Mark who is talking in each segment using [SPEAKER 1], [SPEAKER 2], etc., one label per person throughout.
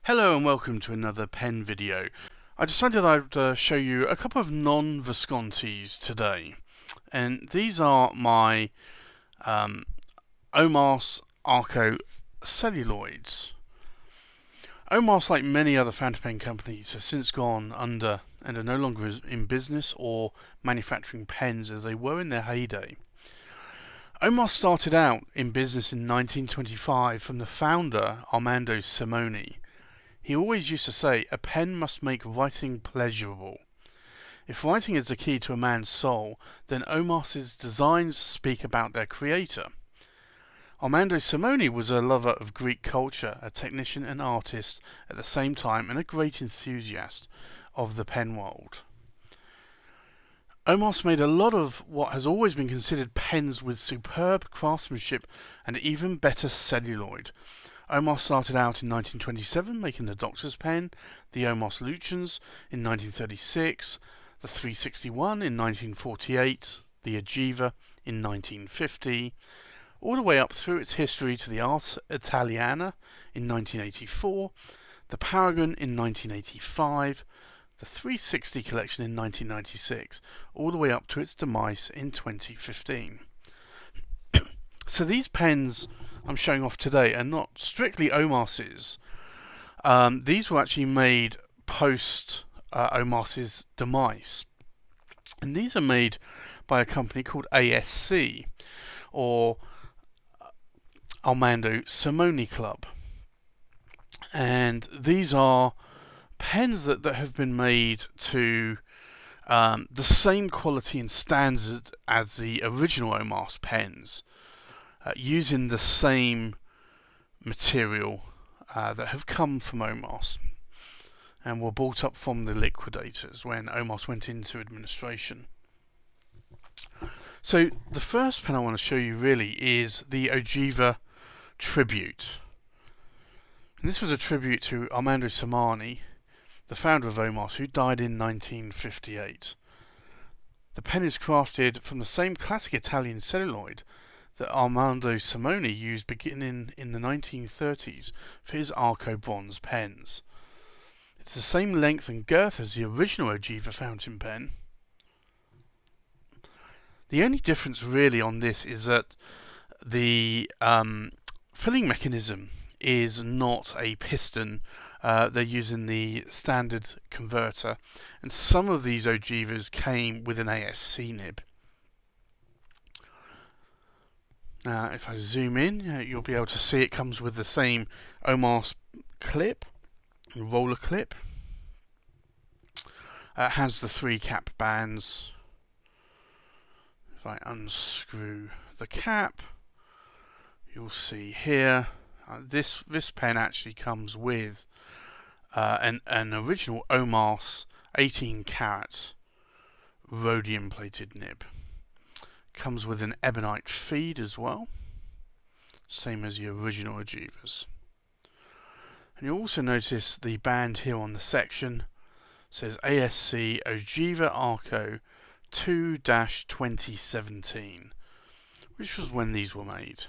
[SPEAKER 1] Hello and welcome to another pen video. I decided I'd show you a couple of non-Viscontis today, and these are my Omas Arco Celluloids. Omas, like many other fountain pen companies, have since gone under and are no longer in business or manufacturing pens as they were in their heyday. Omas started out in business in 1925 from the founder, Armando Simoni. He always used to say, a pen must make writing pleasurable. If writing is the key to a man's soul, then Omas's designs speak about their creator. Armando Simoni was a lover of Greek culture, a technician and artist at the same time, and a great enthusiast of the pen world. Omas made a lot of what has always been considered pens with superb craftsmanship and even better celluloid. Omas started out in 1927 making the Doctor's pen, the Omas Lucians in 1936, the 361 in 1948, the Ogiva in 1950, all the way up through its history to the Art Italiana in 1984, the Paragon in 1985, the 360 collection in 1996, all the way up to its demise in 2015. So these pens I'm showing off today are not strictly Omas's. These were actually made post Omas's demise, and these are made by a company called ASC, or Armando Simoni Club, and these are pens that have been made to the same quality and standard as the original Omas pens, using the same material that have come from Omas and were bought up from the liquidators when Omas went into administration. So the first pen I want to show you really is the Ogiva Tribute. And this was a tribute to Armando Simoni, the founder of Omas, who died in 1958. The pen is crafted from the same classic Italian celluloid that Armando Simoni used beginning in the 1930s for his Arco bronze pens. It's the same length and girth as the original Ogiva fountain pen. The only difference really on this is that the filling mechanism is not a piston. They're using the standard converter, and some of these Ogivas came with an ASC nib. Now if I zoom in, you'll be able to see it comes with the same Omas clip, roller clip. It has the 3 cap bands. If I unscrew the cap, you'll see here this pen actually comes with an original Omas 18 karat rhodium plated nib. Comes with an ebonite feed as well, same as the original Ogivas. And you'll also notice the band here on the section says ASC Ogiva Arco 2-2017, which was when these were made.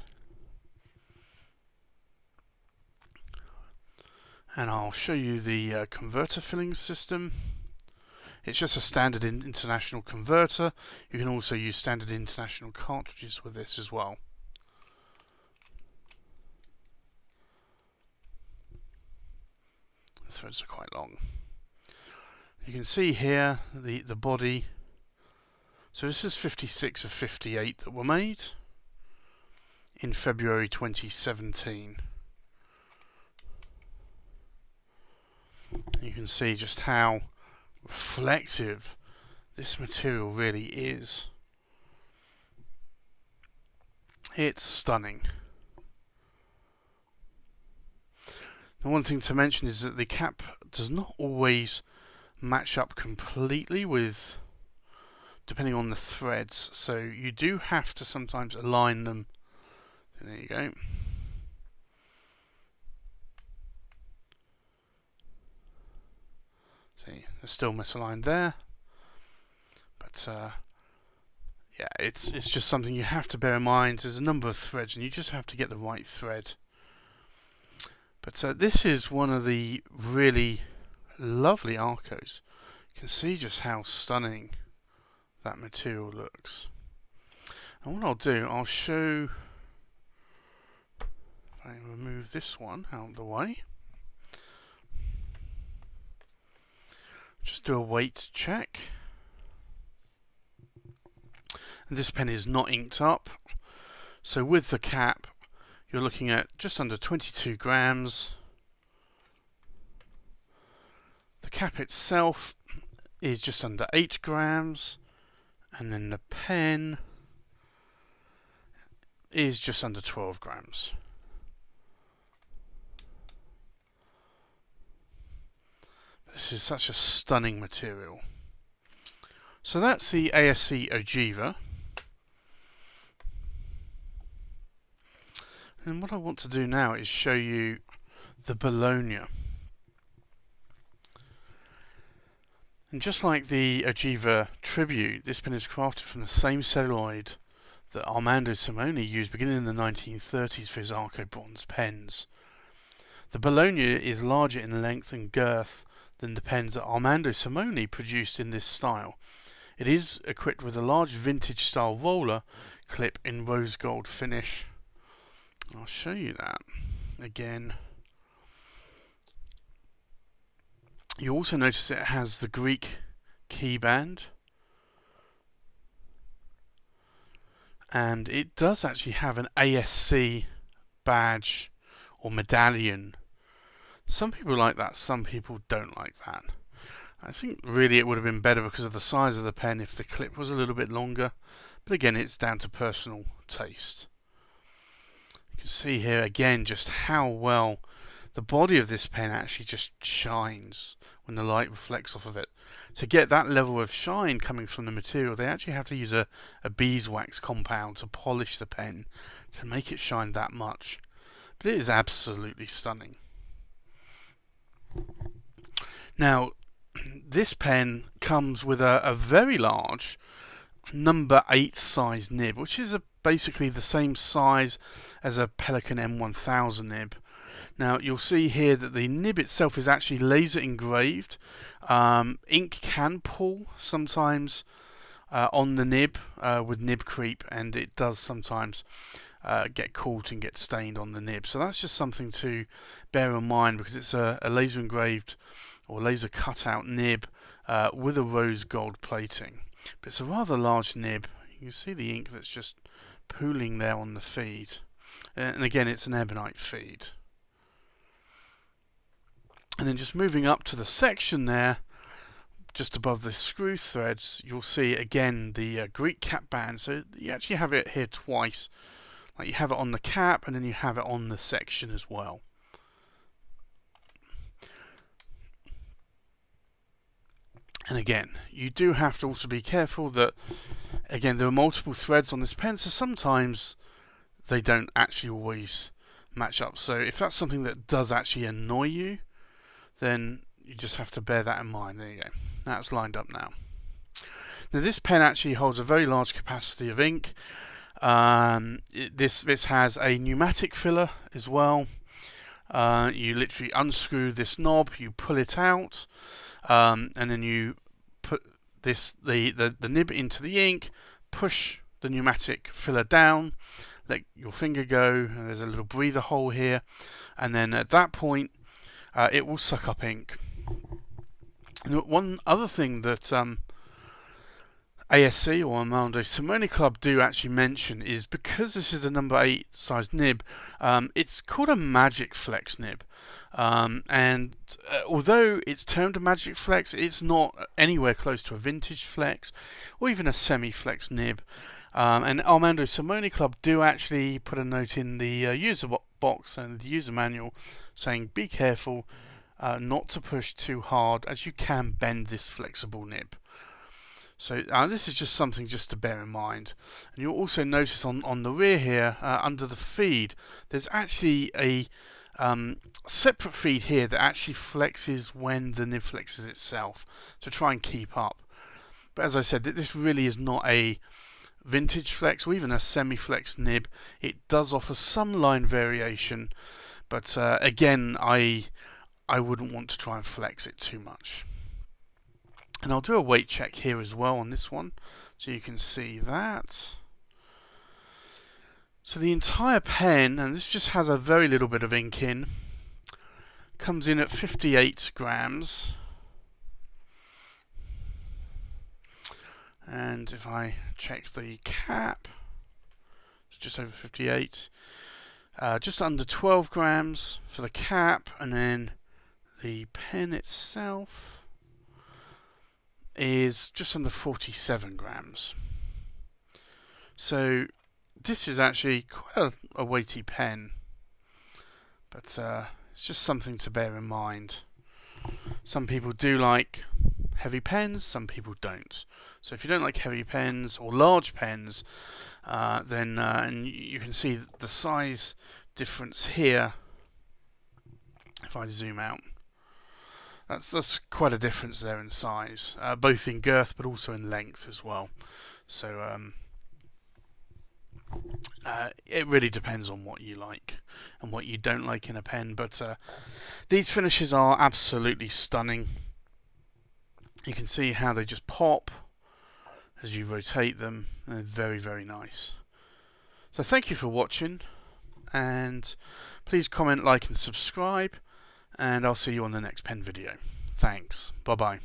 [SPEAKER 1] And I'll show you the converter filling system. It's just a standard international converter. You can also use standard international cartridges with this as well. The threads are quite long. You can see here the body. So this is 56 of 58 that were made in February 2017. You can see just how reflective this material really is. It's stunning. Now, one thing to mention is that the cap does not always match up completely with, depending on the threads, so you do have to sometimes align them. There you go. See, they're still misaligned there, but yeah, it's just something you have to bear in mind. There's a number of threads, and you just have to get the right thread. But this is one of the really lovely Arcos. You can see just how stunning that material looks. And what I'll do, I'll show, if I remove this one out of the way, just do a weight check. And this pen is not inked up, so with the cap you're looking at just under 22 grams. The cap itself is just under 8 grams, and then the pen is just under 12 grams. This is such a stunning material. So that's the ASC Ogiva. And what I want to do now is show you the Bologna. And just like the Ogiva Tribute, this pen is crafted from the same celluloid that Armando Simoni used beginning in the 1930s for his Arco bronze pens. The Bologna is larger in length and girth than the pens that Armando Simoni produced in this style. It is equipped with a large vintage style roller clip in rose gold finish. I'll show you that again. You also notice it has the Greek keyband, and it does actually have an ASC badge or medallion. Some people like that, some people don't like that. I think really it would have been better because of the size of the pen if the clip was a little bit longer, but again it's down to personal taste. You can see here again just how well the body of this pen actually just shines when the light reflects off of it. To get that level of shine coming from the material, they actually have to use a beeswax compound to polish the pen to make it shine that much. But it is absolutely stunning. Now, this pen comes with a very large number 8 size nib, which is basically the same size as a Pelican M1000 nib. Now you'll see here that the nib itself is actually laser engraved. Ink can pull sometimes on the nib with nib creep, and it does sometimes get caught and get stained on the nib. So that's just something to bear in mind, because it's a laser engraved or laser cut out nib with a rose gold plating. But it's a rather large nib. You can see the ink that's just pooling there on the feed. And again, it's an ebonite feed. And then just moving up to the section there, just above the screw threads, you'll see again the Greek cap band. So you actually have it here twice. Like you have it on the cap and then you have it on the section as well. And again, you do have to also be careful that, again, there are multiple threads on this pen, so sometimes they don't actually always match up. So if that's something that does actually annoy you, then you just have to bear that in mind. There you go. That's lined up now. Now this pen actually holds a very large capacity of ink. This has a pneumatic filler as well. You literally unscrew this knob, you pull it out, and then you put the nib into the ink, push the pneumatic filler down, let your finger go, and there's a little breather hole here, and then at that point it will suck up ink. And one other thing that ASC or Armando Simoni Club do actually mention is, because this is a number 8 size nib, it's called a Magic Flex nib. And although it's termed a Magic Flex, it's not anywhere close to a vintage flex or even a semi-flex nib. And Armando Simoni Club do actually put a note in the user box and the user manual saying be careful not to push too hard, as you can bend this flexible nib. So this is just something just to bear in mind. And you'll also notice on the rear here, under the feed, there's actually a separate feed here that actually flexes when the nib flexes itself, to try and keep up. But as I said, this really is not a vintage flex or even a semi-flex nib. It does offer some line variation, But again, I wouldn't want to try and flex it too much. And I'll do a weight check here as well on this one, so you can see that. So the entire pen, and this just has a very little bit of ink in, comes in at 58 grams. And if I check the cap, it's just over 58. Just under 12 grams for the cap, and then the pen itself is just under 47 grams. So this is actually quite a weighty pen, but it's just something to bear in mind. Some people do like heavy pens, some people don't. So if you don't like heavy pens or large pens, then and you can see the size difference here. If I zoom out, that's quite a difference there in size, both in girth but also in length as well. So it really depends on what you like and what you don't like in a pen. But these finishes are absolutely stunning. You can see how they just pop as you rotate them. They're very, very nice. So thank you for watching, and please comment, like and subscribe, and I'll see you on the next pen video. Thanks. Bye bye.